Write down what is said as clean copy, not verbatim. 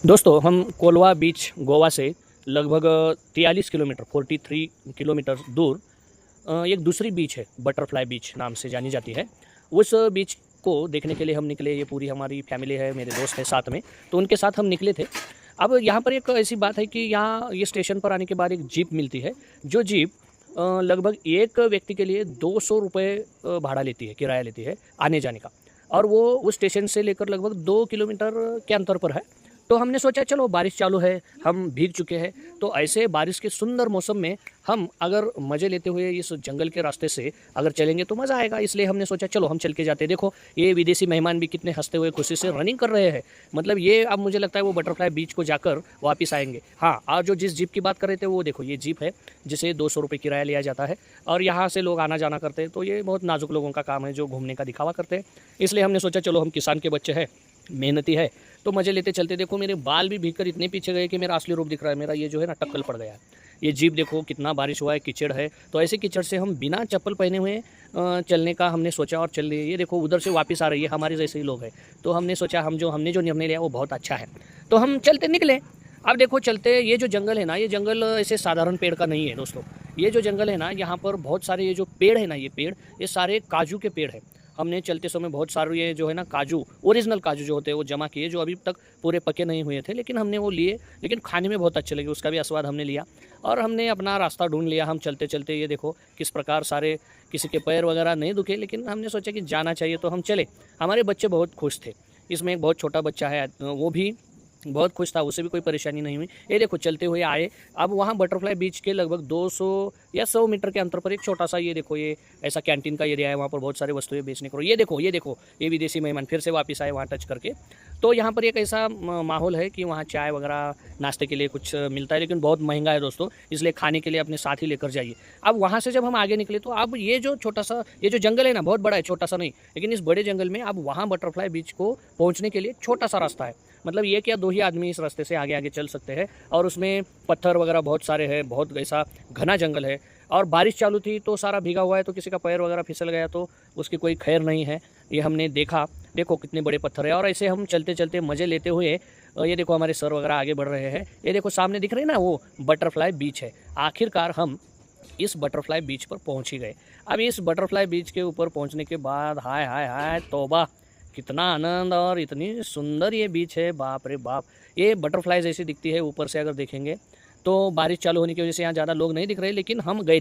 दोस्तों हम कोलवा बीच गोवा से लगभग 43 किलोमीटर 43 किलोमीटर दूर एक दूसरी बीच है, बटरफ्लाई बीच नाम से जानी जाती है। उस बीच को देखने के लिए हम निकले। ये पूरी हमारी फैमिली है, मेरे दोस्त हैं साथ में, तो उनके साथ हम निकले थे। अब यहाँ पर एक ऐसी बात है कि यहाँ ये स्टेशन पर आने के बाद एक जीप मिलती है, जो जीप लगभग एक व्यक्ति के लिए 200 रुपये भाड़ा लेती है, किराया लेती है आने जाने का। और वो उस स्टेशन से लेकर लगभग 2 किलोमीटर के अंतर पर है। तो हमने सोचा चलो बारिश चालू है, हम भीग चुके हैं, तो ऐसे बारिश के सुंदर मौसम में हम अगर मज़े लेते हुए इस जंगल के रास्ते से अगर चलेंगे तो मज़ा आएगा। इसलिए हमने सोचा चलो हम चल के जाते हैं। देखो ये विदेशी मेहमान भी कितने हंसते हुए खुशी से रनिंग कर रहे हैं। मतलब ये अब मुझे लगता है वो बटरफ्लाई बीच को जाकर वापस आएंगे। हाँ, और जो जिस जीप की बात कर रहे थे वो देखो ये जीप है, जिसे 200 रुपये किराया लिया जाता है और यहाँ से लोग आना जाना करते हैं। तो ये बहुत नाजुक लोगों का काम है जो घूमने का दिखावा करते हैं। इसलिए हमने सोचा चलो हम किसान के बच्चे हैं, मेहनती है, तो मज़े लेते चलते। देखो मेरे बाल भी भीगकर इतने पीछे गए कि मेरा असली रूप दिख रहा है। मेरा ये जो है ना टक्कल पड़ गया है। ये जीप देखो कितना बारिश हुआ है, कीचड़ है। तो ऐसे कीचड़ से हम बिना चप्पल पहने हुए चलने का हमने सोचा और चल लिए। ये देखो उधर से वापस आ रही है, हमारे जैसे ही लोग हैं। तो हमने सोचा हमने जो निर्णय लिया वो बहुत अच्छा है। तो हम चलते निकले। अब देखो चलते, ये जो जंगल है ना, ये जंगल ऐसे साधारण पेड़ का नहीं है दोस्तों। ये जो जंगल है ना, यहाँ पर बहुत सारे ये जो पेड़ है ना, ये सारे काजू के पेड़ है। हमने चलते समय बहुत सारे ये जो है ना काजू, ओरिजिनल काजू जो होते हैं वो जमा किए, जो अभी तक पूरे पके नहीं हुए थे, लेकिन हमने वो लिए। लेकिन खाने में बहुत अच्छे लगे, उसका भी आस्वाद हमने लिया और हमने अपना रास्ता ढूंढ लिया। हम चलते चलते ये देखो किस प्रकार सारे, किसी के पैर वगैरह नहीं दुखे, लेकिन हमने सोचा कि जाना चाहिए तो हम चले। हमारे बच्चे बहुत खुश थे। इसमें एक बहुत छोटा बच्चा है, वो भी बहुत खुश था, उसे भी कोई परेशानी नहीं हुई। ये देखो चलते हुए आए। अब वहाँ बटरफ्लाई बीच के लगभग 200 या 100 मीटर के अंतर पर एक छोटा सा, ये देखो ये ऐसा कैंटीन का एरिया है। वहाँ पर बहुत सारे वस्तुएं बेचने को। ये देखो ये विदेशी मेहमान फिर से वापस आए वहाँ टच करके। तो यहाँ पर एक ऐसा माहौल है कि वहाँ चाय वगैरह नाश्ते के लिए कुछ मिलता है, लेकिन बहुत महंगा है दोस्तों, इसलिए खाने के लिए अपने साथ ही लेकर जाइए। अब वहाँ से जब हम आगे निकले तो अब ये जो छोटा सा, ये जो जंगल है ना, बहुत बड़ा है, छोटा सा नहीं, लेकिन इस बड़े जंगल में अब वहाँ बटरफ्लाई बीच को पहुँचने के लिए छोटा सा रास्ता है। मतलब ये क्या, 2 ही आदमी इस रास्ते से आगे आगे चल सकते हैं। और उसमें पत्थर वगैरह बहुत सारे हैं, बहुत ऐसा घना जंगल है। और बारिश चालू थी तो सारा भीगा हुआ है, तो किसी का पैर वगैरह फिसल गया तो उसकी कोई खैर नहीं है। ये हमने देखा, देखो कितने बड़े पत्थर है। और ऐसे हम चलते चलते मज़े लेते हुए, ये देखो हमारे सर वगैरह आगे बढ़ रहे हैं। ये देखो सामने दिख रही है ना, वो बटरफ्लाई बीच है। आखिरकार हम इस बटरफ्लाई बीच पर पहुंच ही गए। अब इस बटरफ्लाई बीच के ऊपर पहुंचने के बाद हाय हाय हाय तौबा, कितना आनंद और इतनी सुंदर ये बीच है, बाप रे बाप। ये बटरफ्लाई जैसी दिखती है ऊपर से अगर देखेंगे तो। बारिश चालू होने की वजह से यहाँ ज़्यादा लोग नहीं दिख रहे, लेकिन हम गए।